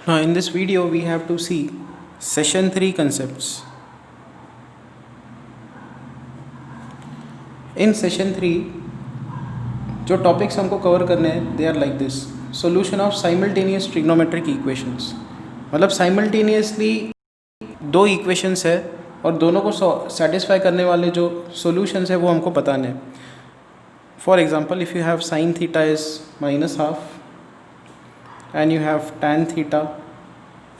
Now in this video we have to see session 3 concepts. In session 3 जो topics हमको cover करने हैं they are like this. Solution of simultaneous trigonometric equations. मतलब simultaneously दो equations है और दोनों को सेटिस्फाई करने वाले जो सॉल्यूशंस है वो हमको बताने हैं. For example if you have sine theta is -½ and you have tan theta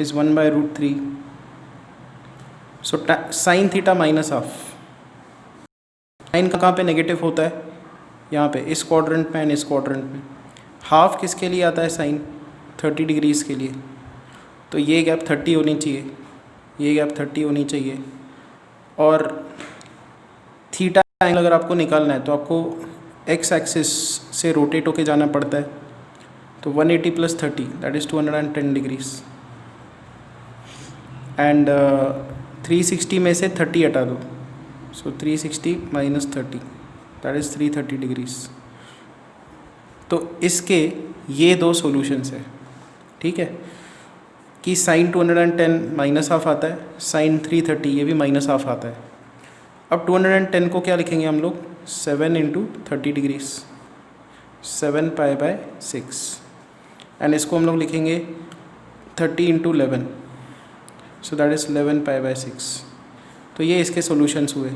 is 1/√3. So sin theta -½ sign कहाँ पे नेगेटिव होता है? यहाँ पे इस क्वाड्रेंट में एंड इस क्वाड्रेंट में. हाफ किसके लिए आता है? साइन 30 डिग्रीज़ के लिए. तो ये गैप 30 होनी चाहिए, ये गैप 30 होनी चाहिए. और थीटा एंगल अगर आपको निकालना है तो आपको एक्स एक्सिस से रोटेट होके जाना पड़ता है. तो 180 + 30 दैट इज़ 210 डिग्रीज. एंड 360 में से 30 हटा दो. सो 360 - 30 दैट इज़ 330 डिग्रीज. तो इसके ये दो सॉल्यूशंस है. ठीक है कि साइन 210 -½ आता है, साइन 330 ये भी -½ आता है. अब 210 को क्या लिखेंगे हम लोग? 7 × 30 डिग्रीज, 7π/6. एंड इसको हम लोग लिखेंगे 30 × 11, सो दैट इज़ 11π/6. तो ये इसके सॉल्यूशंस हुए.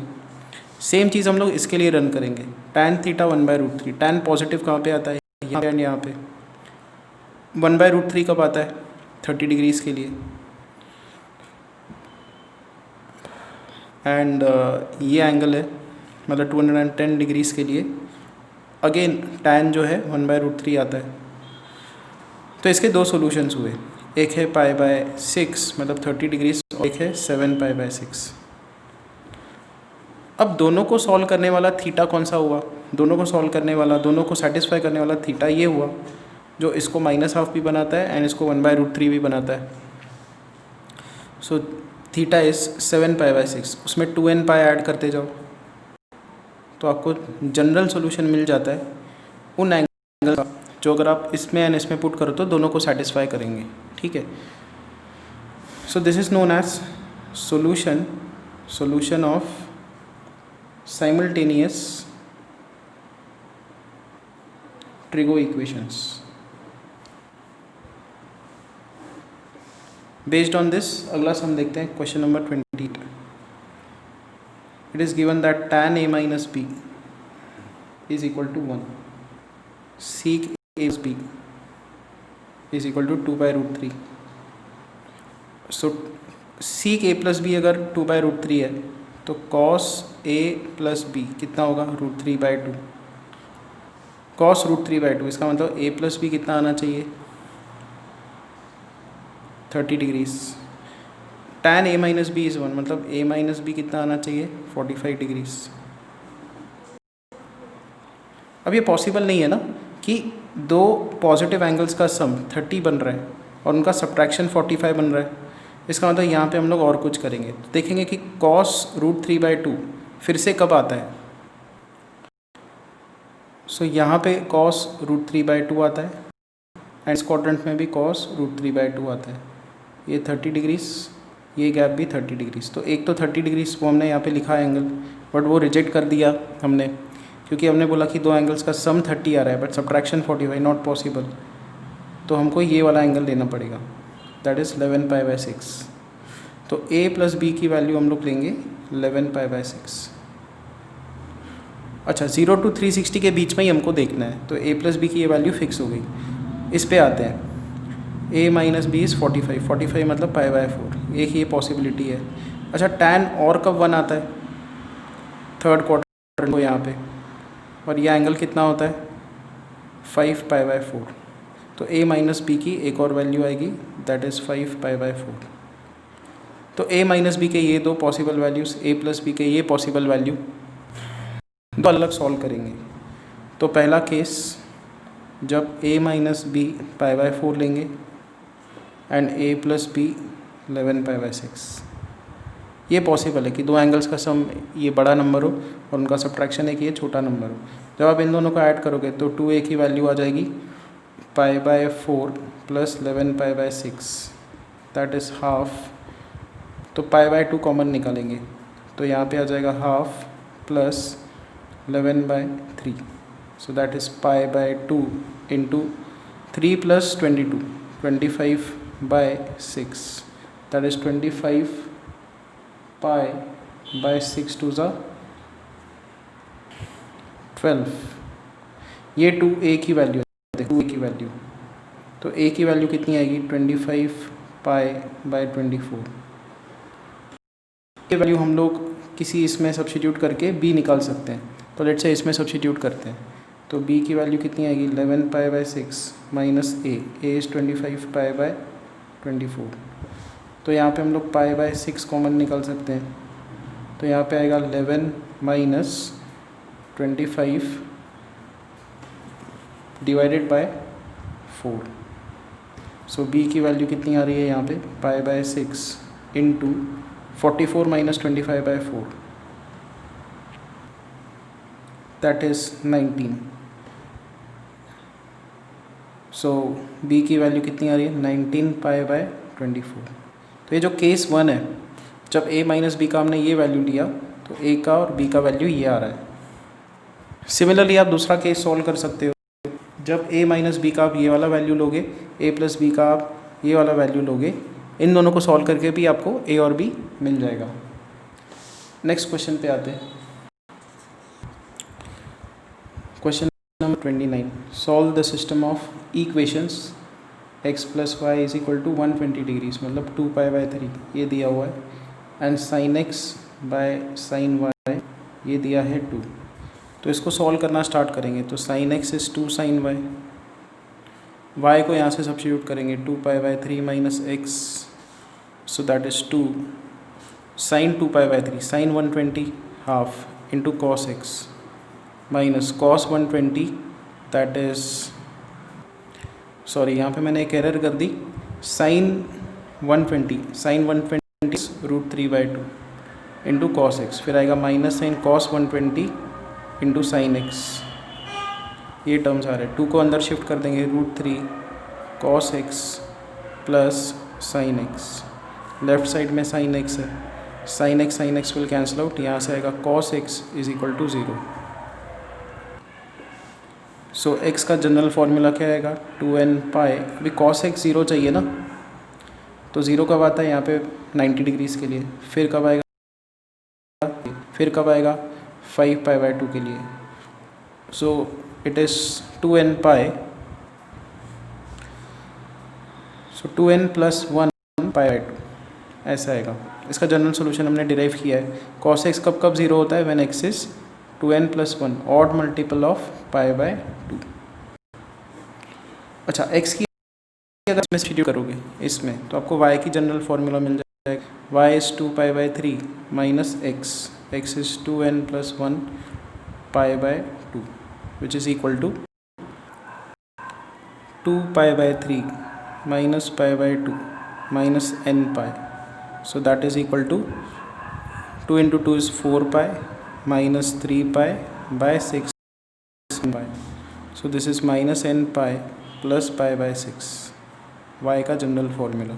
सेम चीज़ हम लोग इसके लिए रन करेंगे. tan theta 1/√3. tan पॉजिटिव कहाँ पे आता है? यहाँ पे एंड यहाँ पे. 1/√3 कब आता है? 30 डिग्रीज़ के लिए. एंड ये एंगल है मतलब 210 डिग्रीज़ के लिए. अगेन tan जो है 1/√3 आता है. तो इसके दो सॉल्यूशंस हुए. एक है π/6 मतलब 30 डिग्रीज और एक है 7π/6. अब दोनों को सॉल्व करने वाला थीटा कौन सा हुआ? दोनों को सॉल्व करने वाला, दोनों को सेटिस्फाई करने वाला थीटा ये हुआ जो इसको -½ भी बनाता है एंड इसको 1/√3 भी बनाता है. So theta is 7π/6. उसमें 2nπ ऐड करते जाओ तो आपको जनरल सॉल्यूशन मिल जाता है उन एंगल का जो अगर आप इसमें एंड इसमें पुट करो तो दोनों को सेटिस्फाई करेंगे. ठीक है. So this is known as solution of simultaneous trigo equations. Based on this अगला सम देखते हैं. Question number 28. It is given that tan a - b is equal to 1. Sec a + b is equal to 2/√3. So sec a + b अगर 2/√3 है तो cos a + b कितना होगा? √3/2. cos √3/2 इसका मतलब a + b कितना आना चाहिए? 30 degrees. tan a - b is 1 मतलब a - b कितना आना चाहिए? 45 डिग्रीज. अब ये पॉसिबल नहीं है ना कि दो पॉजिटिव एंगल्स का सम 30 बन रहा है और उनका सब्ट्रैक्शन 45 बन रहा है. इसका मतलब यहाँ पे हम लोग और कुछ करेंगे तो देखेंगे कि cos √3/2 फिर से कब आता है. सो यहाँ पे cos √3/2 आता है एंड इस क्वाड्रेंट में भी cos √3/2 आता है. ये 30 डिग्रीज, ये गैप भी 30 डिग्रीज. तो एक तो 30 डिग्रीज वो हमने यहाँ पे लिखा है एंगल, बट वो रिजेक्ट कर दिया हमने क्योंकि हमने बोला कि दो एंगल्स का सम 30 आ रहा है बट सब्ट्रैक्शन 45, नॉट पॉसिबल. तो हमको ये वाला एंगल लेना पड़ेगा दैट इज़ 11π/6. तो a + b की वैल्यू हम लोग लेंगे 11π/6. अच्छा 0 to 360 के बीच में ही हमको देखना है तो a + b की ये वैल्यू फिक्स हो गई. इस पे आते हैं. a - b is 45. 45 मतलब π/4. एक ये पॉसिबिलिटी है. अच्छा tan और कब 1 आता है? थर्ड क्वाड्रेंट को यहाँ पे. और यह एंगल कितना होता है? 5π/4. तो a - b की एक और वैल्यू आएगी दैट इज़ 5π/4. तो a - b के ये दो पॉसिबल वैल्यूज़, a + b के ये पॉसिबल वैल्यू दो अलग सॉल्व करेंगे. तो पहला केस जब a - b π/4 लेंगे एंड a + b 11π/6. ये पॉसिबल है कि दो एंगल्स का सम ये बड़ा नंबर हो और उनका सब्ट्रैक्शन एक ये छोटा नंबर हो. जब आप इन दोनों को ऐड करोगे तो 2a की वैल्यू आ जाएगी π/4 + 11π/6 दैट इज़ हाफ, तो पाई बाय 2 कॉमन निकालेंगे तो यहाँ पे आ जाएगा half plus 11/3, so that is pi by 2 into 3 plus 22, 25/6, that is 25 pi by 6 to ज़ा 12। ये 2 a की वैल्यू है, देखो a की वैल्यू, तो a की वैल्यू कितनी आएगी 25 पाई बाय 24। ये वैल्यू हम लोग किसी इसमें सब्स्टिट्यूट करके b निकाल सकते हैं, तो लेट्स से इसमें सब्स्टिट्यूट करते हैं, तो b की वैल्यू कितनी आएगी 11 पाई by 6 minus a is 25 pi bye 24, तो यहाँ पे हम लोग पाई बाय 6 कॉमन निकाल सकते हैं, तो यहाँ पे आएगा 11 minus 25 divided by 4, so b की वैल्यू कितनी आ रही है यहाँ पे पाई by 6 into 44 minus 25/4, that is 19, so b की वैल्यू कितनी आ रही है 19 पाई बाय 24। तो ये जो केस 1 है, जब a माइनस बी का हमने ये वैल्यू लिया तो a का और b का वैल्यू ये आ रहा है। सिमिलरली आप दूसरा केस सॉल्व कर सकते हो, जब a माइनस बी का आप ये वाला वैल्यू लोगे, a प्लस बी का आप ये वाला वैल्यू लोगे, इन दोनों को सॉल्व करके भी आपको a और b मिल जाएगा। नेक्स्ट क्वेश्चन पे आते हैं, question number 29, solve the system of equations x plus y is equal to 120 degrees, मतलब 2 पाई बाय 3 ये दिया हुआ है, and sine x by sine y ये दिया है 2। तो इसको सॉल्व करना स्टार्ट करेंगे, तो sine x is 2 sine y को यहाँ से सब्स्टिट्यूट करेंगे 2 pi by 3 minus x, so that is 2 sine 2 pi by 3 sine 120 half into cos x minus cos 120, that is sorry यहाँ पे मैंने एक एरर कर दी, साइन 120 √3/2 इंटू कॉस x, फिर आएगा minus sine cos 120 into sine x, ये terms आ रहे हैं, 2 को अंदर शिफ्ट कर देंगे √3 cos x plus sine x, left side में साइन x है, sine x will cancel out, यहाँ से आएगा cos x is equal to 0। So x का जनरल फॉर्मूला क्या आएगा 2n पाई, अभी कॉस x 0 चाहिए ना, तो 0 कब आता है यहाँ पे 90 डिग्रीज़ के लिए, फिर कब आएगा 5 पाई बाय 2 के लिए, so it is 2n pi, so 2n plus 1 pi by 2 ऐसा आएगा। इसका जनरल सोल्यूशन हमने डिराइव किया है, कॉस x कब 0 होता है, when x is 2n plus 1 odd multiple of pi by 2। अच्छा, x की अगर सब्स्टिट्यूट करोगे इसमें तो आपको y की जनरल फार्मूला मिल जाएगा, y is 2 pi by 3 minus x is 2n plus 1 pi by 2 which is equal to 2 pi by 3 minus pi by 2 minus n pi, so that is equal to 2 into 2 is 4 pi minus 3 pi by 6 pi, so this is minus n pi plus pi by 6, y का general formula.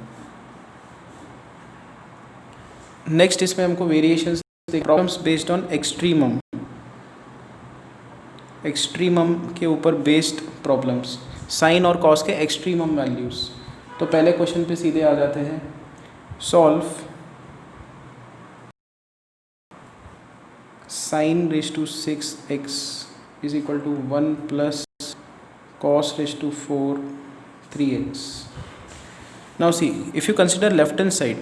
Next इसमें हमको variations problems based on extremum के ऊपर based problems, sine और cos के extremum values. तो पहले question पे सीधे आ जाते हैं, solve sine raise to 6x is equal to 1 plus cos raise to 4 3x। Now see, if you consider left hand side,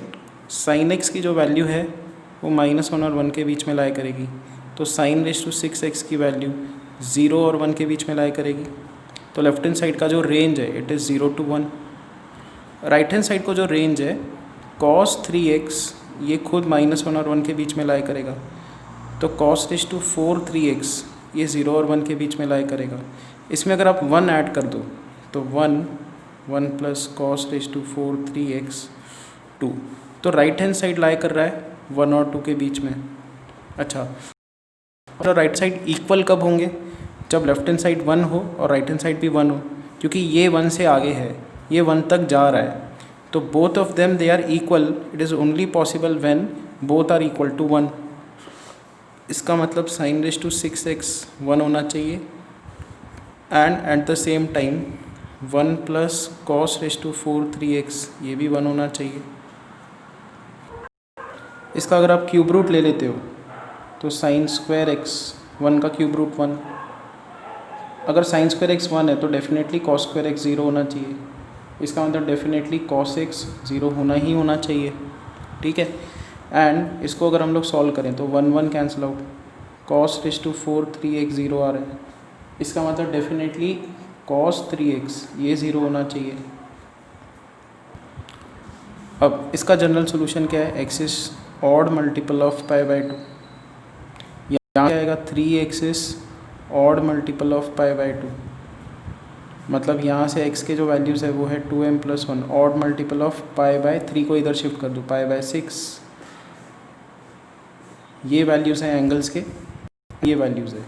sine x की जो वैल्यू है वो -1 और 1 के बीच में लाया करेगी, तो साइन रेज टू 6x की वैल्यू 0 और 1 के बीच में लाया करेगी। तो लेफ्ट हैंड साइड का जो रेंज है it is 0 to 1। Right hand side को जो रेंज है cos 3x ये खुद -1 और 1 के बीच में लाया करेगा, तो cos रेज टू 4 3x ये 0 और 1 के बीच में लाया करेगा। इसमें अगर आप 1 ऐड कर दो तो 1 plus cos raise to 4 3x 2, तो राइट हैंड साइड लाया कर रहा है 1 और 2 के बीच में। अच्छा, और राइट साइड इक्वल कब होंगे, जब लेफ्ट हैंड साइड 1 हो और राइट हैंड साइड भी 1 हो, क्योंकि ये 1 से आगे है, ये 1 तक जा रहा है, तो both of them they are equal, it is only possible when both are equal to 1। इसका मतलब sin रेज टू 6x 1 होना चाहिए, and at the same time 1 plus cos raise to 4 3x ये भी 1 होना चाहिए। इसका अगर आप क्यूब रूट ले लेते हो तो sin स्क्वायर x 1 का क्यूब रूट 1, अगर sin स्क्वायर x 1 है तो डेफिनेटली cos स्क्वायर x 0 होना चाहिए। इसका मतलब डेफिनेटली cos x 0 होना ही होना चाहिए, ठीक है। एंड इसको अगर हम लोग सॉल्व करें तो 1 1 cancel out, cos raise to 4 3x 0 आ रहा है। इसका मतलब डेफिनेटली cos 3x ये 0 होना चाहिए। अब इसका जनरल सोल्यूशन क्या है, x is odd multiple of pi by 2, यहाँ क्या आएगा 3x is odd multiple of pi by 2, मतलब यहाँ से x के जो वैल्यूज़ है वो है 2m plus 1, odd multiple of pi by 3 को इधर शिफ्ट कर दो पाई बाई 6। ये वैल्यूज़ हैं एंगल्स के, ये वैल्यूज़ है।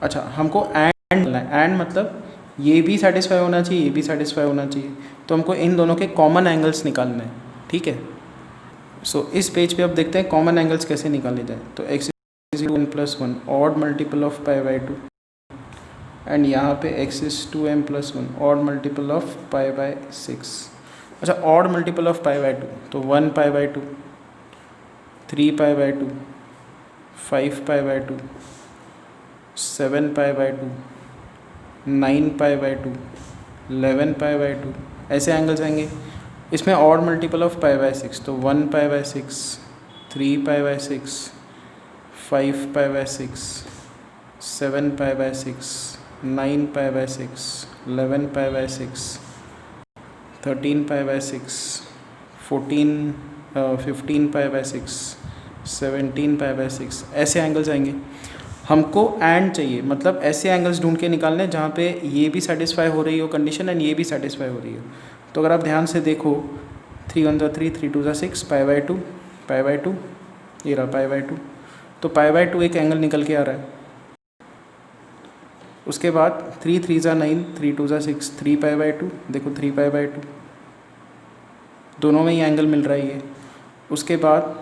अच्छा हमको एंड मतलब ये भी सेटिस्फाई होना चाहिए, ये भी सेटिस्फाई होना चाहिए, तो हमको इन दोनों के कॉमन एंगल्स निकालने हैं, ठीक है। सो इस पेज पे अब देखते हैं कॉमन एंगल्स कैसे निकाले जाए। तो x is 2n plus 1 odd multiple of pi by 2, and यहाँ पे x is 2m plus 1 odd multiple of pi by 6। अच्छा odd multiple of pi by 2 तो 1 pi by 2, 3 pi by 2, 5 pi by 2, 7 pi by 2, 9 pi by 2, 11 pi by 2, ऐसे angles आएंगे। इसमें odd multiple of pi by 6 तो 1 pi by 6, 3 pi by 6, 5 pi by 6, 7 pi by 6, 9 pi by 6, 11 pi by 6, 13 pi by 6, 15 pi by 6, 17 pi by 6, ऐसे angles आएंगे। हमको and चाहिए, मतलब ऐसे एंगल्स ढूंढ के निकालने जहाँ पे ये भी सेटिस्फाई हो रही हो कंडीशन एंड ये भी सेटिस्फाई हो रही हो। तो अगर आप ध्यान से देखो 3 1 3 3 2 6 पाई बाई 2 पाई बाई 2, ये रहा पाई बाई 2, तो पाई बाई 2 एक एंगल निकल के आ रहा है। उसके बाद 3 3 9 3 2 6 3 पाई बाई 2, देखो 3 पाई बाई 2, दोनों में ही एंगल मिल रहा है ये। उसके बाद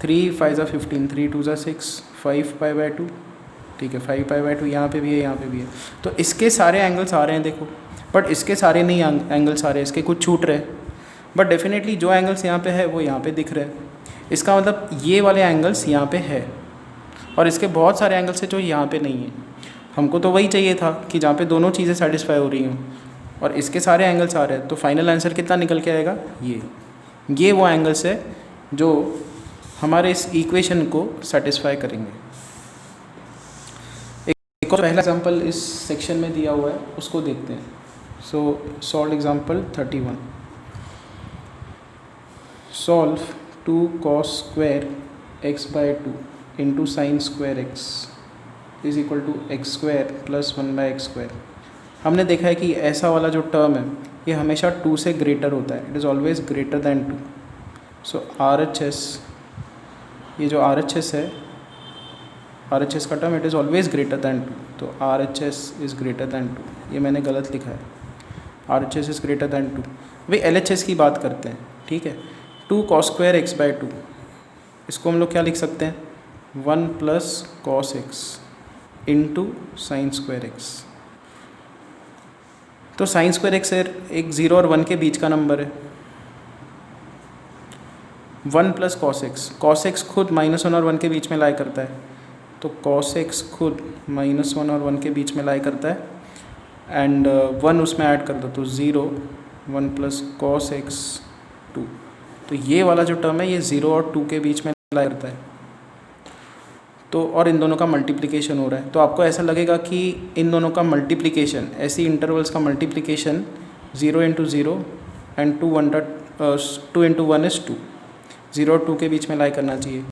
3 5 15 3 2 6 5 पाई बाई 2, ठीक है 5 पाई बाई 2, यहाँ पे भी है यहाँ पे भी है। तो इसके सारे एंगल्स आ रहे हैं देखो, बट इसके सारे नहीं एंगल्स आ रहे हैं, इसके कुछ छूट रहे हैं, बट डेफिनेटली जो एंगल्स यहाँ पे है वो यहाँ पे दिख रहे हैं। इसका मतलब ये वाले एंगल्स यहाँ पे है, और इसके बहुत सारे एंगल्स हैं जो यहाँ पे नहीं है। हमको तो वही चाहिए था कि जहाँ पे दोनों चीज़ें सेटिस्फाई हो रही हों, और इसके सारे एंगल्स आ रहे हैं, तो फाइनल आंसर कितना निकल के आएगा, ये वो एंगल्स है जो हमारे इस इक्वेशन को सेटिस्फाई करेंगे। एक और पहला एग्जांपल इस सेक्शन में दिया हुआ है, उसको देखते हैं। So solve example 31। Solve 2 cos square x by 2 into sine square x is equal to x square plus 1 by x square. हमने देखा है कि ऐसा वाला जो टर्म है ये हमेशा 2 से ग्रेटर होता है, it is always greater than 2। So RHS, ये जो RHS है, RHS का term it is always greater than 2, तो RHS इज़ ग्रेटर दैन 2। ये मैंने गलत लिखा है, RHS इज़ ग्रेटर दैन 2। भाई LHS की बात करते हैं, ठीक है। 2 cos स्क्वायर x बाई 2, इसको हम लोग क्या लिख सकते हैं, 1 plus cos x into sine square x. तो साइन स्क्वायर एक्स एक 0 और 1 के बीच का नंबर है। 1 प्लस कॉस एक्स खुद -1 और 1 के बीच में लाई करता है, तो कॉस एक्स खुद -1 और 1 के बीच में लाई करता है, एंड 1 उसमें ऐड कर दो तो 0, 1 प्लस कॉस एक्स 2। तो ये वाला जो टर्म है ये 0 और 2 के बीच में लाई करता है। तो और इन दोनों का मल्टीप्लिकेशन हो रहा है, तो आपको ऐसा लगेगा कि इन दोनों का मल्टीप्लिकेशन, ऐसी इंटरवल्स का multiplication 0 into 0 and 2 into 1 is 2, 0 और 2 के बीच में लाई करना चाहिए।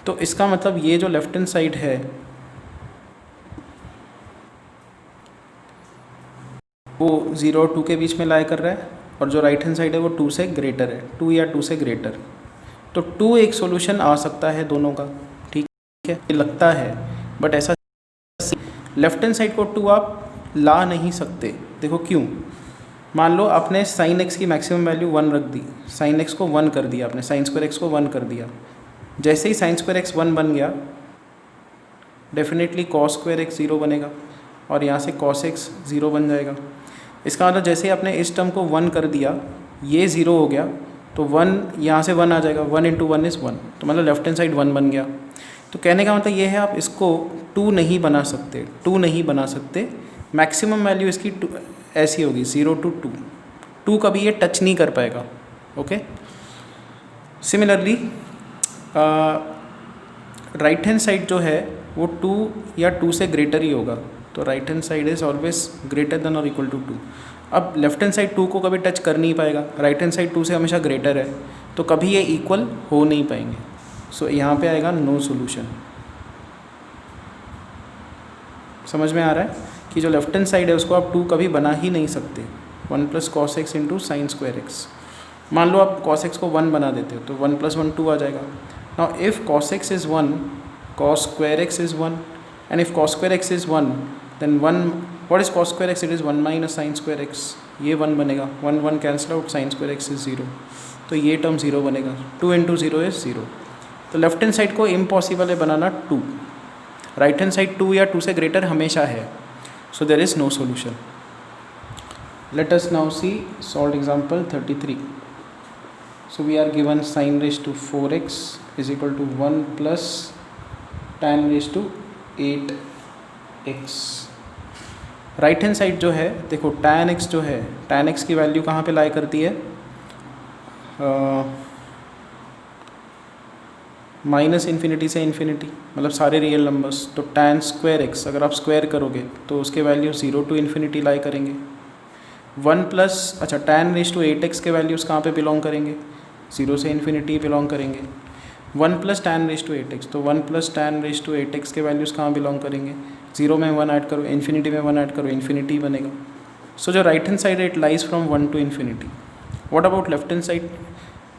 तो इसका मतलब ये जो लेफ्ट हैंड साइड है वो 0 और 2 के बीच में लाई कर रहा है, और जो राइट हैंड साइड है वो 2 से ग्रेटर है, 2 या 2 से ग्रेटर। तो 2 एक सॉल्यूशन आ सकता है दोनों का, ठीक है, लगता है, बट ऐसा लेफ्ट हैंड साइड को 2 आप ला नहीं सकते। देखो क्यों, मान लो आपने साइन एक्स की मैक्सिमम वैल्यू 1 रख दी, साइन एक्स को 1 कर दिया आपने, साइन स्क्वायर एक्स को 1 कर दिया। जैसे ही साइन स्क्वायर एक्स 1 बन गया, डेफिनेटली कॉस स्क्वायर एक्स 0 बनेगा और यहाँ से कॉस एक्स 0 बन जाएगा। इसका मतलब जैसे ही आपने इस टर्म को 1 कर दिया, ये 0 हो गया, तो 1 यहाँ से 1 आ जाएगा, 1 × 1 इज़ 1, तो मतलब लेफ्ट हैंड साइड 1 बन गया। तो कहने का मतलब ये है आप इसको 2 नहीं बना सकते, 2 नहीं बना सकते। मैक्सिमम वैल्यू इसकी ऐसी होगी 0 to 2, 2 कभी ये टच नहीं कर पाएगा। Okay, similarly right hand side जो है वो 2 या 2 से ग्रेटर ही होगा, तो right hand side is always greater than और इक्वल टू 2। अब लेफ्ट हैंड साइड 2 को कभी टच कर नहीं पाएगा, राइट हैंड साइड 2 से हमेशा ग्रेटर है, तो कभी ये इक्वल हो नहीं पाएंगे। सो यहाँ पे आएगा नो सॉल्यूशन। समझ में आ रहा है कि जो लेफ्ट हैंड साइड है उसको आप 2 कभी बना ही नहीं सकते। 1 + cos x × sin square x। मान लो आप cos x को 1 बना देते हो तो 1 + 1 2 आ जाएगा। Now if cos x is 1, cos square x is 1, and if cos square x is 1, then 1, what is cos square x? It is 1 - sin square x। ये 1 बनेगा, 1 1 cancel out, sin square x is 0, तो ये term 0 बनेगा। 2 × 0 is 0। तो left hand side को impossible है बनाना 2, right hand side 2 या 2 से ग्रेटर हमेशा है। So there is no solution. Let us now see solved example 33. So we are given sin raised to 4x is equal to 1 plus tan raised to 8x। Right hand side जो है देखो tan x जो है, tan x की value कहाँ पे लाई करती है? -∞ से इन्फिनिटी, मतलब सारे रियल नंबर्स। तो tan स्क्वायर x अगर आप स्क्वायर करोगे तो उसके वैल्यू 0 to ∞ लाई करेंगे। 1 प्लस अच्छा tan raised to 8x के वैल्यूज़ कहाँ पे बिलोंग करेंगे? 0 से इन्फिनिटी बिलोंग करेंगे। 1 + tan raised to 8x, तो 1 + tan raised to 8x के वैल्यूज़ कहाँ बिलोंग करेंगे? 0 में 1 ऐड करो, इन्फिनिटी में 1 ऐड करो, इन्फिनिटी बनेगा। सो जो right hand side it lies from 1 to ∞। What about left hand side?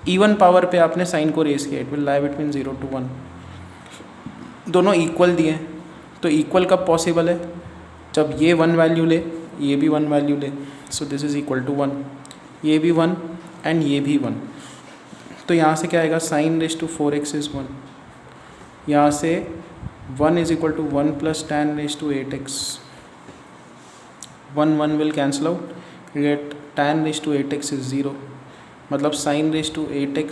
Even power पे आपने साइन को रेस किया, it will lie between 0 to 1। दोनों इक्वल दिए हैं, तो इक्वल कब पॉसिबल है? जब ये 1 वैल्यू ले, ये भी 1 वैल्यू ले। So this is equal to 1, ये भी 1 एंड ये भी 1। तो यहाँ से क्या आएगा? sin raised to 4x is 1। यहाँ से 1 is equal to 1 plus tan raised to 8x। 1 1 will cancel out, you get tan raised to 8x is 0, मतलब sin raised to 8x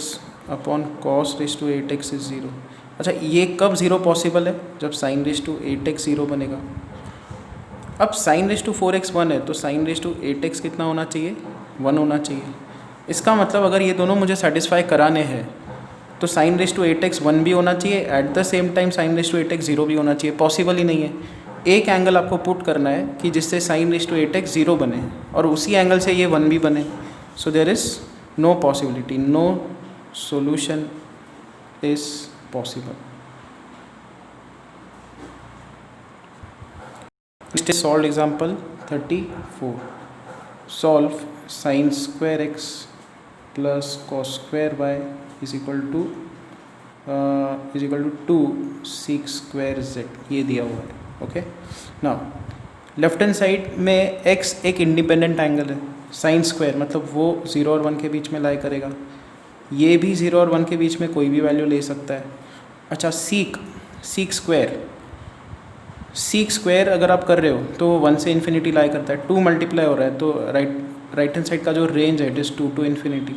upon cos raised to 8x is 0। अच्छा, ये कब 0 possible है? जब sin raised to 8x 0 बनेगा। अब sin raised to 4x 1 है, तो sin raised to 8x कितना होना चाहिए? 1 होना चाहिए। इसका मतलब अगर ये दोनों मुझे सेटिस्फाई कराने हैं तो sin raised to 8x 1 भी होना चाहिए, eight the same time sin raised to 8x 0 भी होना चाहिए। पॉसिबल ही नहीं है। एक एंगल आपको पुट करना है कि जिससे sin raised to 8x 0 बने और उसी एंगल से ये 1 भी बने। So there is no possibility, no solution is possible। Next is solved example 34। Solve sin square x plus cos square y is equal to 2 sec square z, ये दिया हुआ है। Okay, now left hand side में x एक independent angle है, sine square मतलब वो 0 और 1 के बीच में लाई करेगा, ये भी 0 और 1 के बीच में कोई भी वैल्यू ले सकता है। अच्छा, सीक स्क्वायर अगर आप कर रहे हो तो 1 से इन्फिनिटी लाई करता है, 2 मल्टीप्लाई हो रहा है, तो राइट हैंड साइड का जो रेंज है इट इज़ 2 to ∞।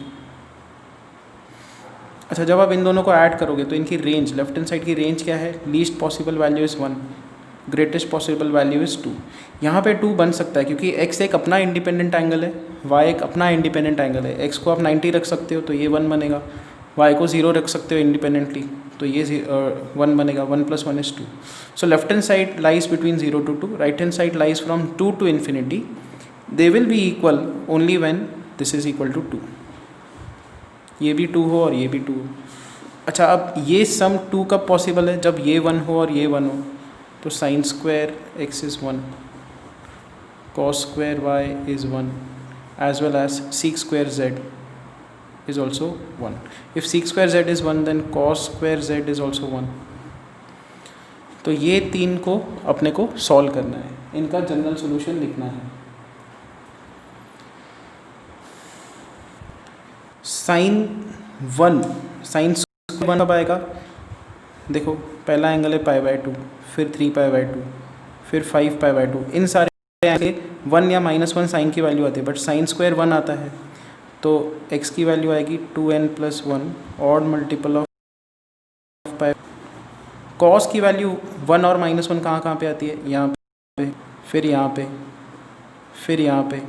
अच्छा, जब आप इन दोनों को ऐड करोगे तो इनकी रेंज, लेफ्ट हैंड साइड की रेंज क्या है? Least possible value is 1, greatest possible value is 2। यहाँ पे 2 बन सकता है क्योंकि x एक अपना इंडिपेंडेंट एंगल है, y एक अपना इंडिपेंडेंट एंगल है। x को आप 90 रख सकते हो तो ये 1 बनेगा, y को 0 रख सकते हो इंडिपेंडेंटली तो ये 1 बनेगा। 1 + 1 is 2। So left hand side lies between 0 to 2, right hand side lies from 2 to ∞। They will be equal only when this is equal to 2। ये भी 2 हो और ये भी 2 हो। अच्छा, अब ये सम 2 कब पॉसिबल है? जब ये 1 हो और ये 1 हो। तो sin square x is 1, cos square y is 1, as well as sec square z is also 1। If sec square z is 1 then cos square z is also 1। तो ये 3 को अपने को सॉल्व करना है, इनका जनरल सॉल्यूशन लिखना है। साइन 1 साइन स्क्वायर 1 कब आएगा? देखो पहला एंगल है π/2, फिर 3π/2, फिर 5π/2। इन सारे एंगल 1 या -1 साइन की वैल्यू आती है, बट साइन स्क्वायर 1 आता है तो x की वैल्यू आएगी 2n+1 odd multiple of pi. Cos की वैल्यू 1 और -1 कहाँ पे आती है? यहाँ पे, फिर यहाँ पे, फिर यहाँ पे,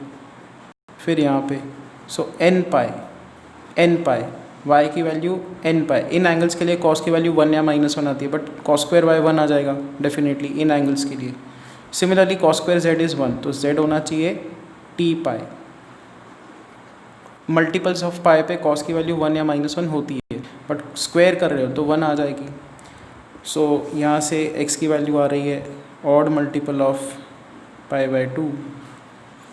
फिर यहाँ पे। सो n पाई y की वैल्यू n पाई। इन एंगल्स के लिए कॉस की वैल्यू 1 या -1 आती है, बट कॉस स्क्वायर y 1 आ जाएगा डेफिनेटली इन एंगल्स के लिए। Similarly cos square z is 1, तो z होना चाहिए t पाई। मल्टीपल्स ऑफ पाई पे कॉस की वैल्यू 1 या -1 होती है, बट स्क्वायर कर रहे हो तो 1 आ जाएगी। सो यहाँ से x की वैल्यू आ रही है ऑड मल्टीपल ऑफ π/2।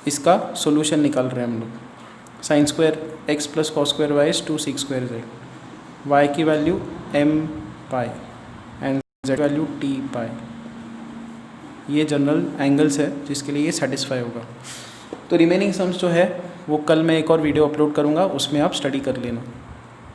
इसका सॉल्यूशन निकाल रहे हैं हम लोग। Sign square x plus cos square y is 2 sec square z। y की value m pi and z value t पाई। ये जनरल एंगल्स है जिसके लिए ये सेटिस्फाई होगा। तो रिमेनिंग सम्स जो है वो कल मैं एक और वीडियो अपलोड करूँगा, उसमें आप स्टडी कर लेना।